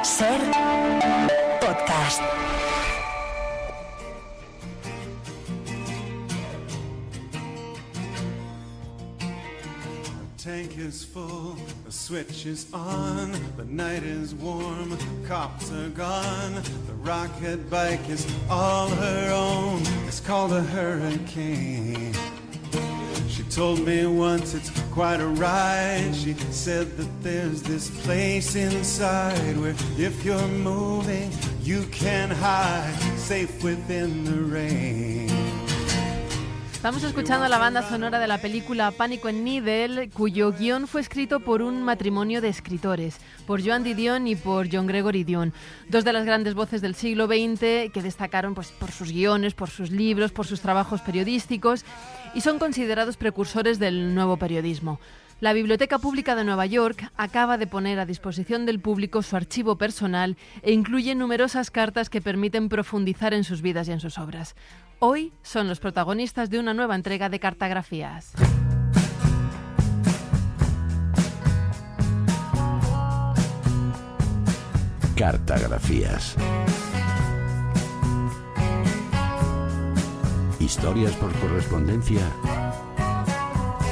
Ser podcast. Tank is full, the switch is on, the night is warm, cops are gone, the rocket bike is all her own, it's called a hurricane. She told me once it's quite a ride, she said that there's this place inside where if you're moving you can hide, safe within the rain. Estamos escuchando la banda sonora de la película Pánico en Needle, cuyo guión fue escrito por un matrimonio de escritores, por Joan Didion y por John Gregory Dion, dos de las grandes voces del siglo XX que destacaron por sus guiones, por sus libros, por sus trabajos periodísticos y son considerados precursores del nuevo periodismo. La Biblioteca Pública de Nueva York acaba de poner a disposición del público su archivo personal e incluye numerosas cartas que permiten profundizar en sus vidas y en sus obras. Hoy son los protagonistas de una nueva entrega de Cartagrafías. Cartagrafías. Historias por correspondencia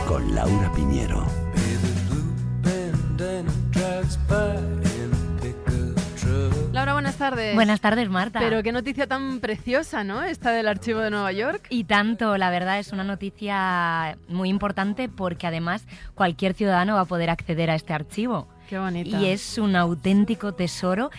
con Laura Piñero. Laura, buenas tardes. Buenas tardes, Marta. Pero qué noticia tan preciosa, ¿no? Esta del archivo de Nueva York. Y tanto, la verdad es una noticia muy importante porque además cualquier ciudadano va a poder acceder a este archivo. Qué bonita. Y es un auténtico tesoro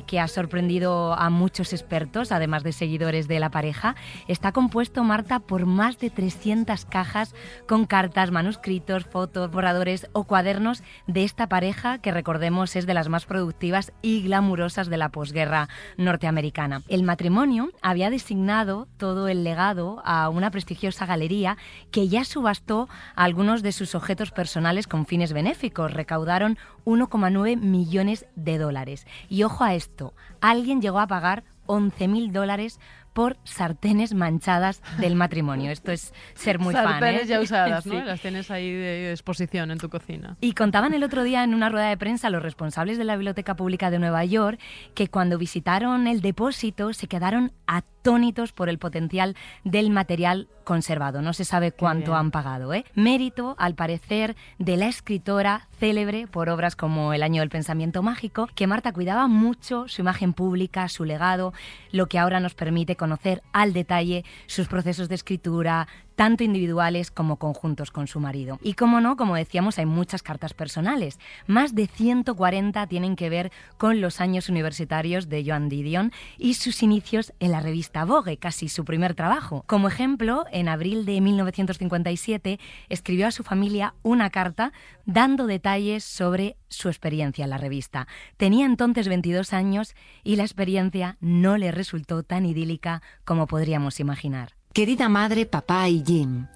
que ha sorprendido a muchos expertos, además de seguidores de la pareja. Está compuesto, Marta, por más de 300 cajas con cartas, manuscritos, fotos, borradores o cuadernos de esta pareja que, recordemos, es de las más productivas y glamurosas de la posguerra norteamericana. El matrimonio había designado todo el legado a una prestigiosa galería que ya subastó algunos de sus objetos personales con fines benéficos. Recaudaron 1,9 millones de dólares. Y ojo a esto, alguien llegó a pagar $11.000 por sartenes manchadas del matrimonio. Esto es ser muy fan, ¿eh? Sartenes ya usadas, ¿no? Sí. Las tienes ahí de exposición en tu cocina. Y contaban el otro día en una rueda de prensa los responsables de la Biblioteca Pública de Nueva York que cuando visitaron el depósito se quedaron atónitos por el potencial del material conservado. No se sabe cuánto han pagado, ¿eh? Mérito, al parecer, de la escritora célebre por obras como El año del pensamiento mágico, que Marta cuidaba mucho su imagen pública, su legado, lo que ahora nos permite conocer al detalle sus procesos de escritura, tanto individuales como conjuntos con su marido. Y como no, como decíamos, hay muchas cartas personales. Más de 140 tienen que ver con los años universitarios de Joan Didion y sus inicios en la revista Vogue, casi su primer trabajo. Como ejemplo, en abril de 1957 escribió a su familia una carta dando detalles sobre su experiencia en la revista. Tenía entonces 22 años y la experiencia no le resultó tan idílica como podríamos imaginar. Querida madre, papá y Jim,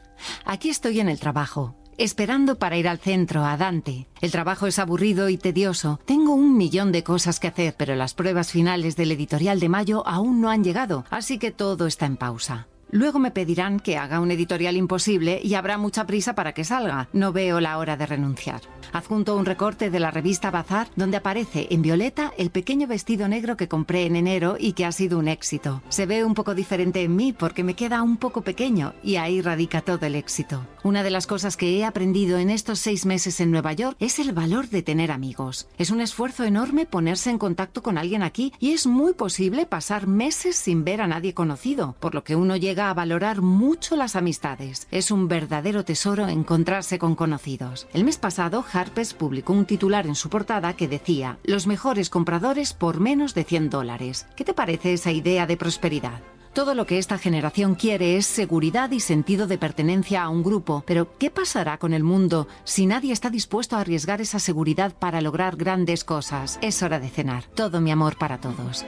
aquí estoy en el trabajo, esperando para ir al centro, a Dante. El trabajo es aburrido y tedioso. Tengo 1.000.000 de cosas que hacer, pero las pruebas finales del editorial de mayo aún no han llegado, así que todo está en pausa. Luego me pedirán que haga un editorial imposible y habrá mucha prisa para que salga. No veo la hora de renunciar. Adjunto un recorte de la revista Bazar donde aparece en violeta el pequeño vestido negro que compré en enero y que ha sido un éxito. Se ve un poco diferente en mí porque me queda un poco pequeño y ahí radica todo el éxito. Una de las cosas que he aprendido en estos 6 meses en Nueva York es el valor de tener amigos. Es un esfuerzo enorme ponerse en contacto con alguien aquí y es muy posible pasar meses sin ver a nadie conocido, por lo que uno llega a valorar mucho las amistades. Es un verdadero tesoro encontrarse con conocidos. El mes pasado, Harper's publicó un titular en su portada que decía: los mejores compradores por menos de $100. ¿Qué te parece esa idea de prosperidad? Todo lo que esta generación quiere es seguridad y sentido de pertenencia a un grupo. Pero, ¿qué pasará con el mundo si nadie está dispuesto a arriesgar esa seguridad para lograr grandes cosas? Es hora de cenar. Todo mi amor para todos.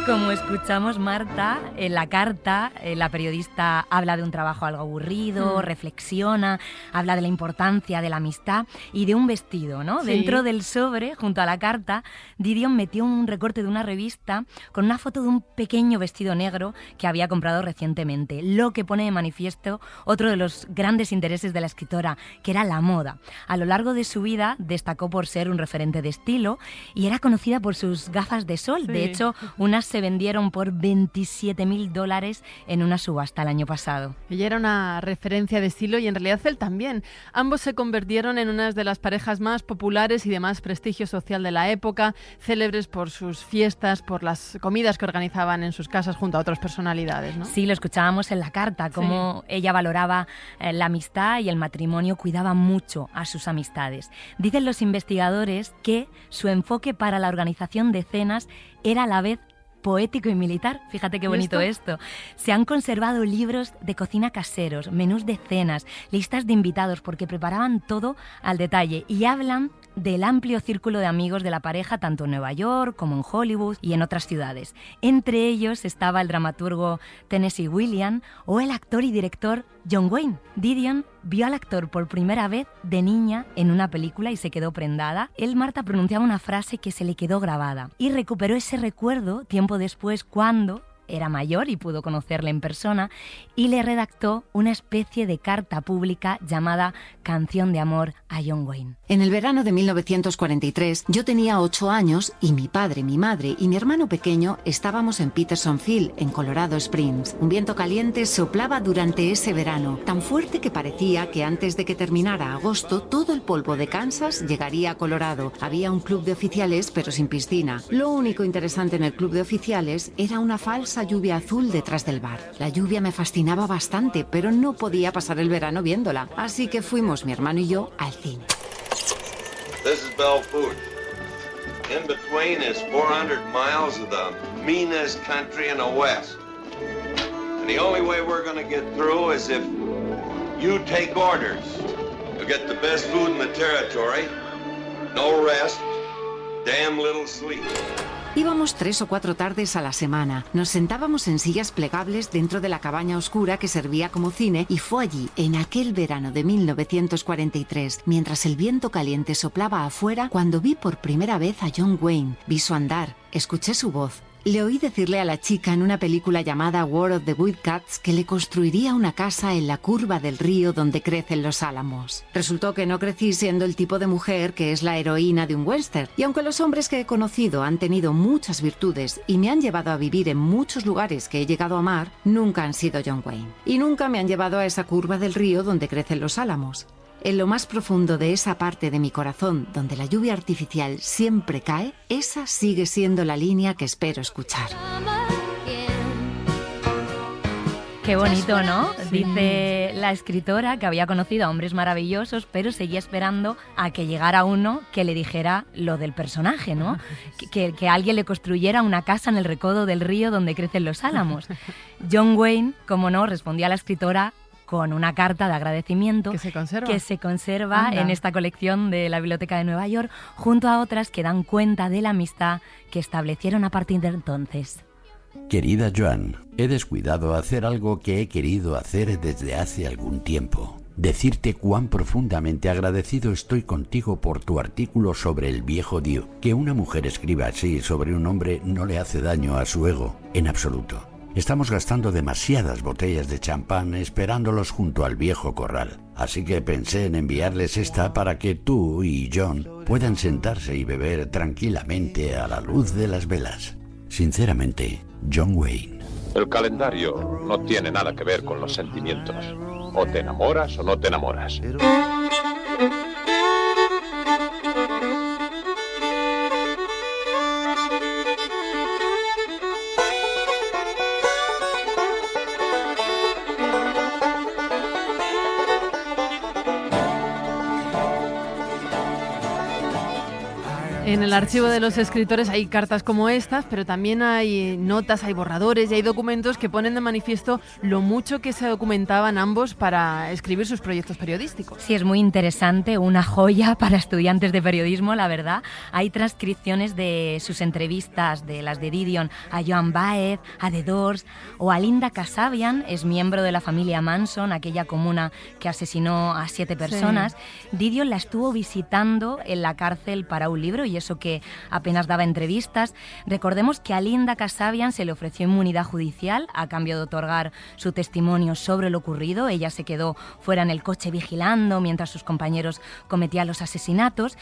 Como escuchamos, Marta, en la carta, la periodista habla de un trabajo algo aburrido, reflexiona, habla de la importancia de la amistad y de un vestido, ¿no? Sí. Dentro del sobre, junto a la carta, Didion metió un recorte de una revista con una foto de un pequeño vestido negro que había comprado recientemente, lo que pone de manifiesto otro de los grandes intereses de la escritora, que era la moda. A lo largo de su vida destacó por ser un referente de estilo y era conocida por sus gafas de sol. Sí. De hecho, unas se vendieron por $27.000 en una subasta el año pasado. Ella era una referencia de estilo y en realidad él también. Ambos se convirtieron en unas de las parejas más populares y de más prestigio social de la época, célebres por sus fiestas, por las comidas que organizaban en sus casas junto a otras personalidades, ¿no? Sí, lo escuchábamos en la carta, cómo ella valoraba la amistad y el matrimonio, cuidaba mucho a sus amistades. Dicen los investigadores que su enfoque para la organización de cenas era a la vez poético y militar. Fíjate qué bonito esto. Se han conservado libros de cocina caseros, menús de cenas, listas de invitados, porque preparaban todo al detalle y hablan del amplio círculo de amigos de la pareja, tanto en Nueva York como en Hollywood y en otras ciudades. Entre ellos estaba el dramaturgo Tennessee Williams o el actor y director John Wayne. Didion vio al actor por primera vez de niña en una película y se quedó prendada. Él, Marta, pronunciaba una frase que se le quedó grabada y recuperó ese recuerdo tiempo después cuando era mayor y pudo conocerle en persona y le redactó una especie de carta pública llamada Canción de Amor a John Wayne. En el verano de 1943 yo tenía 8 años y mi padre, mi madre y mi hermano pequeño estábamos en Petersonville, en Colorado Springs. Un viento caliente soplaba durante ese verano, tan fuerte que parecía que antes de que terminara agosto todo el polvo de Kansas llegaría a Colorado. Había un club de oficiales pero sin piscina. Lo único interesante en el club de oficiales era una falsa lluvia azul detrás del bar. La lluvia me fascinaba bastante, pero no podía pasar el verano viéndola. Así que fuimos mi hermano y yo al cine. This is Bell Food. In between is 400 miles of the meanest country in the West. And the only way we're going to get through is if you take orders. You'll get the best food in the territory, no rest, damn little sleep. Íbamos 3 o 4 tardes a la semana. Nos sentábamos en sillas plegables dentro de la cabaña oscura que servía como cine y fue allí, en aquel verano de 1943, mientras el viento caliente soplaba afuera, cuando vi por primera vez a John Wayne. Vi su andar, escuché su voz. Le oí decirle a la chica en una película llamada War of the Wildcats que le construiría una casa en la curva del río donde crecen los álamos. Resultó que no crecí siendo el tipo de mujer que es la heroína de un western, y aunque los hombres que he conocido han tenido muchas virtudes y me han llevado a vivir en muchos lugares que he llegado a amar, nunca han sido John Wayne. Y nunca me han llevado a esa curva del río donde crecen los álamos. En lo más profundo de esa parte de mi corazón donde la lluvia artificial siempre cae, esa sigue siendo la línea que espero escuchar. Qué bonito, ¿no? Dice la escritora que había conocido a hombres maravillosos, pero seguía esperando a que llegara uno que le dijera lo del personaje, ¿no? Que alguien le construyera una casa en el recodo del río donde crecen los álamos. John Wayne, como no, respondía a la escritora con una carta de agradecimiento que se conserva en esta colección de la Biblioteca de Nueva York, junto a otras que dan cuenta de la amistad que establecieron a partir de entonces. Querida Joan, he descuidado hacer algo que he querido hacer desde hace algún tiempo. Decirte cuán profundamente agradecido estoy contigo por tu artículo sobre el viejo Duke. Que una mujer escriba así sobre un hombre no le hace daño a su ego, en absoluto. Estamos gastando demasiadas botellas de champán esperándolos junto al viejo corral. Así que pensé en enviarles esta para que tú y John puedan sentarse y beber tranquilamente a la luz de las velas. Sinceramente, John Wayne. El calendario no tiene nada que ver con los sentimientos. O te enamoras o no te enamoras. En el archivo de los escritores hay cartas como estas, pero también hay notas, hay borradores y hay documentos que ponen de manifiesto lo mucho que se documentaban ambos para escribir sus proyectos periodísticos. Sí, es muy interesante, una joya para estudiantes de periodismo, la verdad. Hay transcripciones de sus entrevistas, de las de Didion a Joan Baez, a The Doors o a Linda Kasabian, es miembro de la familia Manson, aquella comuna que asesinó a 7 personas. Sí. Didion la estuvo visitando en la cárcel para un libro, y eso que apenas daba entrevistas. Recordemos que a Linda Kasabian se le ofreció inmunidad judicial a cambio de otorgar su testimonio sobre lo ocurrido. Ella se quedó fuera en el coche vigilando mientras sus compañeros cometían los asesinatos.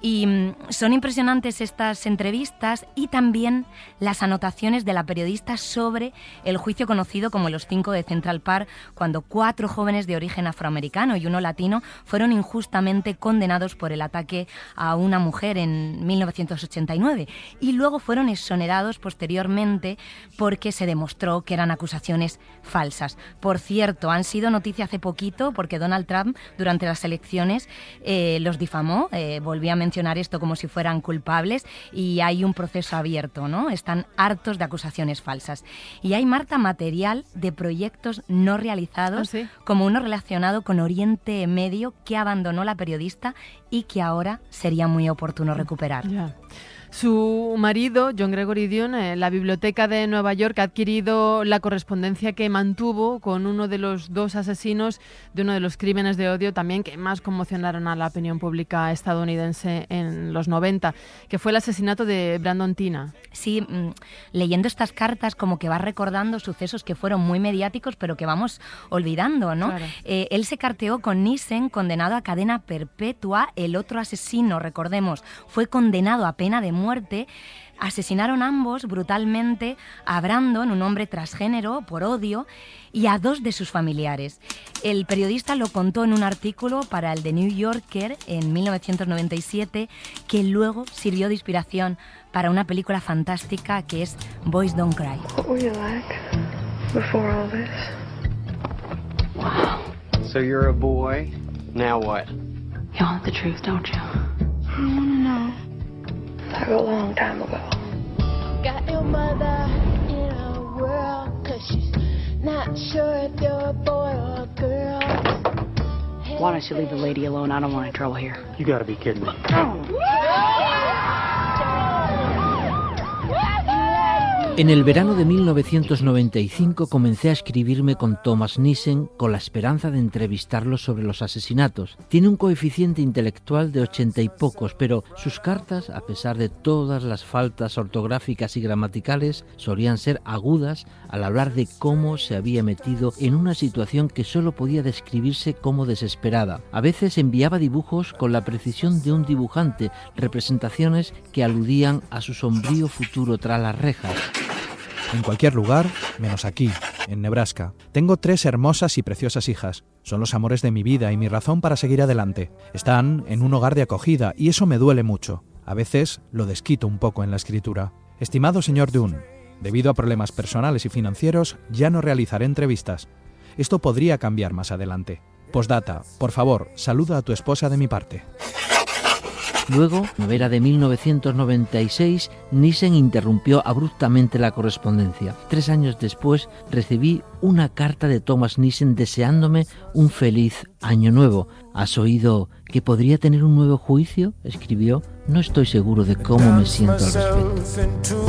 Y son impresionantes estas entrevistas y también las anotaciones de la periodista sobre el juicio conocido como los 5 de Central Park, cuando 4 jóvenes de origen afroamericano y 1 latino fueron injustamente condenados por el ataque a una mujer en 1989 y luego fueron exonerados posteriormente porque se demostró que eran acusaciones falsas. Por cierto, han sido noticia hace poquito porque Donald Trump durante las elecciones los difamó, volvió a mencionar esto como si fueran culpables y hay un proceso abierto, ¿no? Están hartos de acusaciones falsas. Y hay, Marta, material de proyectos no realizados, ¿sí? Como uno relacionado con Oriente Medio que abandonó la periodista y que ahora sería muy oportuno recuperar. Yeah. Su marido, John Gregory Dion, la Biblioteca de Nueva York ha adquirido la correspondencia que mantuvo con uno de los 2 asesinos de uno de los crímenes de odio también que más conmocionaron a la opinión pública estadounidense en los 90, que fue el asesinato de Brandon Teena. Sí, leyendo estas cartas como que vas recordando sucesos que fueron muy mediáticos pero que vamos olvidando, ¿no? Claro. Él se carteó con Nissen, condenado a cadena perpetua. El otro asesino, recordemos, fue condenado a pena de muerte. Asesinaron ambos brutalmente a Brandon, un hombre transgénero, por odio, y a 2 de sus familiares. El periodista lo contó en un artículo para el The New Yorker en 1997, que luego sirvió de inspiración para una película fantástica que es Boys Don't Cry. What were you like before all this? Wow. So you're a boy. Now what? You want the truth, don't you? I want to know. Like a long time ago. Got your mother in a whirl, 'cause she's not sure if you're a boy or a girl. Why don't you leave the lady alone? I don't want any trouble here. You gotta be kidding me. En el verano de 1995 comencé a escribirme con Thomas Nissen con la esperanza de entrevistarlo sobre los asesinatos. Tiene un coeficiente intelectual de 80 y pocos, pero sus cartas, a pesar de todas las faltas ortográficas y gramaticales, solían ser agudas al hablar de cómo se había metido en una situación que solo podía describirse como desesperada. A veces enviaba dibujos con la precisión de un dibujante, representaciones que aludían a su sombrío futuro tras las rejas. En cualquier lugar, menos aquí, en Nebraska. Tengo 3 hermosas y preciosas hijas. Son los amores de mi vida y mi razón para seguir adelante. Están en un hogar de acogida y eso me duele mucho. A veces lo desquito un poco en la escritura. Estimado señor Dunn, debido a problemas personales y financieros, ya no realizaré entrevistas. Esto podría cambiar más adelante. Postdata, por favor, saluda a tu esposa de mi parte. Luego, novela de 1996, Nissen interrumpió abruptamente la correspondencia. 3 años después recibí una carta de Thomas Nissen deseándome un feliz año nuevo. ¿Has oído que podría tener un nuevo juicio?, escribió. No estoy seguro de cómo me siento al respecto.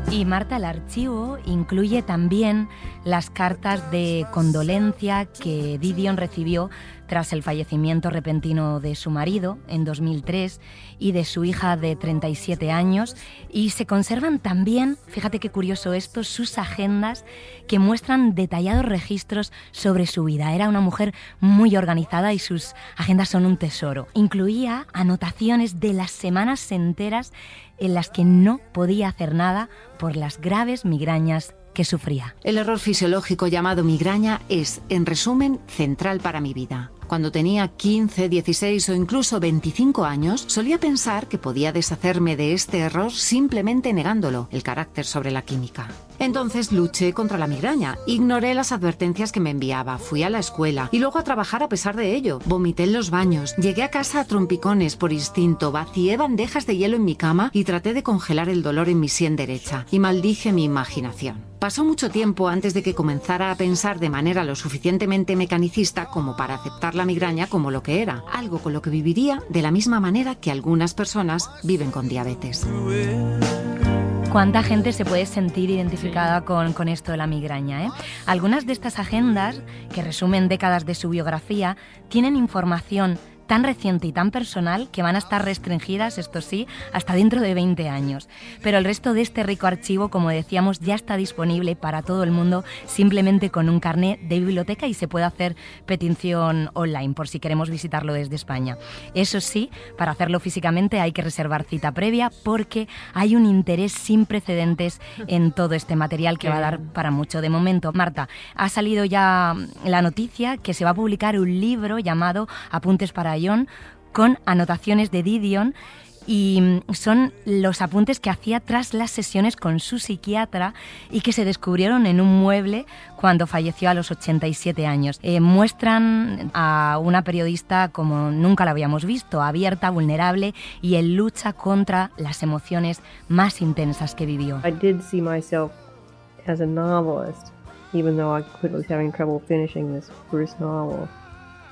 Y Marta, el archivo incluye también las cartas de condolencia que Didion recibió tras el fallecimiento repentino de su marido en 2003 y de su hija de 37 años. Y se conservan también, fíjate qué curioso esto, sus agendas que muestran detallados registros sobre su vida. Era una mujer muy organizada y sus agendas son un tesoro. Incluía anotaciones de las semanas enteras en las que no podía hacer nada por las graves migrañas que sufría. El error fisiológico llamado migraña es, en resumen, central para mi vida. Cuando tenía 15, 16 o incluso 25 años, solía pensar que podía deshacerme de este error simplemente negándolo, el carácter sobre la química. Entonces luché contra la migraña, ignoré las advertencias que me enviaba, fui a la escuela y luego a trabajar a pesar de ello. Vomité en los baños, llegué a casa a trompicones por instinto, vacié bandejas de hielo en mi cama y traté de congelar el dolor en mi sien derecha y maldije mi imaginación. Pasó mucho tiempo antes de que comenzara a pensar de manera lo suficientemente mecanicista como para aceptar la migraña como lo que era, algo con lo que viviría de la misma manera que algunas personas viven con diabetes. ¿Cuánta gente se puede sentir identificada con esto de la migraña, eh? Algunas de estas agendas, que resumen décadas de su biografía, tienen información tan reciente y tan personal que van a estar restringidas, esto sí, hasta dentro de 20 años. Pero el resto de este rico archivo, como decíamos, ya está disponible para todo el mundo simplemente con un carné de biblioteca y se puede hacer petición online por si queremos visitarlo desde España. Eso sí, para hacerlo físicamente hay que reservar cita previa porque hay un interés sin precedentes en todo este material que va a dar para mucho. De momento, Marta, ha salido ya la noticia que se va a publicar un libro llamado Apuntes para John, con anotaciones de Didion, y son los apuntes que hacía tras las sesiones con su psiquiatra y que se descubrieron en un mueble cuando falleció a los 87 años. Muestran a una periodista como nunca la habíamos visto, abierta, vulnerable y en lucha contra las emociones más intensas que vivió. I did see myself as a novelist, even though I was having trouble finishing this first novel.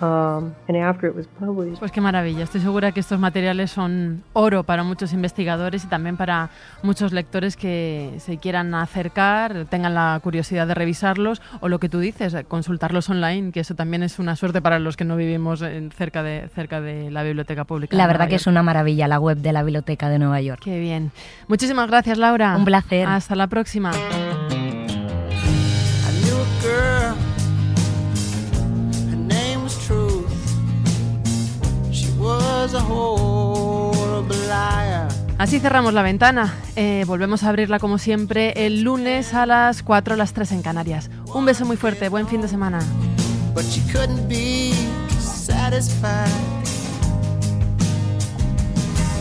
And after it was published. Pues qué maravilla, estoy segura que estos materiales son oro para muchos investigadores y también para muchos lectores que se quieran acercar, tengan la curiosidad de revisarlos o lo que tú dices, consultarlos online, que eso también es una suerte para los que no vivimos cerca de la Biblioteca Pública. La verdad que es una maravilla la web de la Biblioteca de Nueva York. Qué bien. Muchísimas gracias, Laura. Un placer. Hasta la próxima. Así cerramos la ventana. Volvemos a abrirla como siempre el lunes a las 4, las 3 en Canarias. Un beso muy fuerte, buen fin de semana. But you couldn't be satisfied.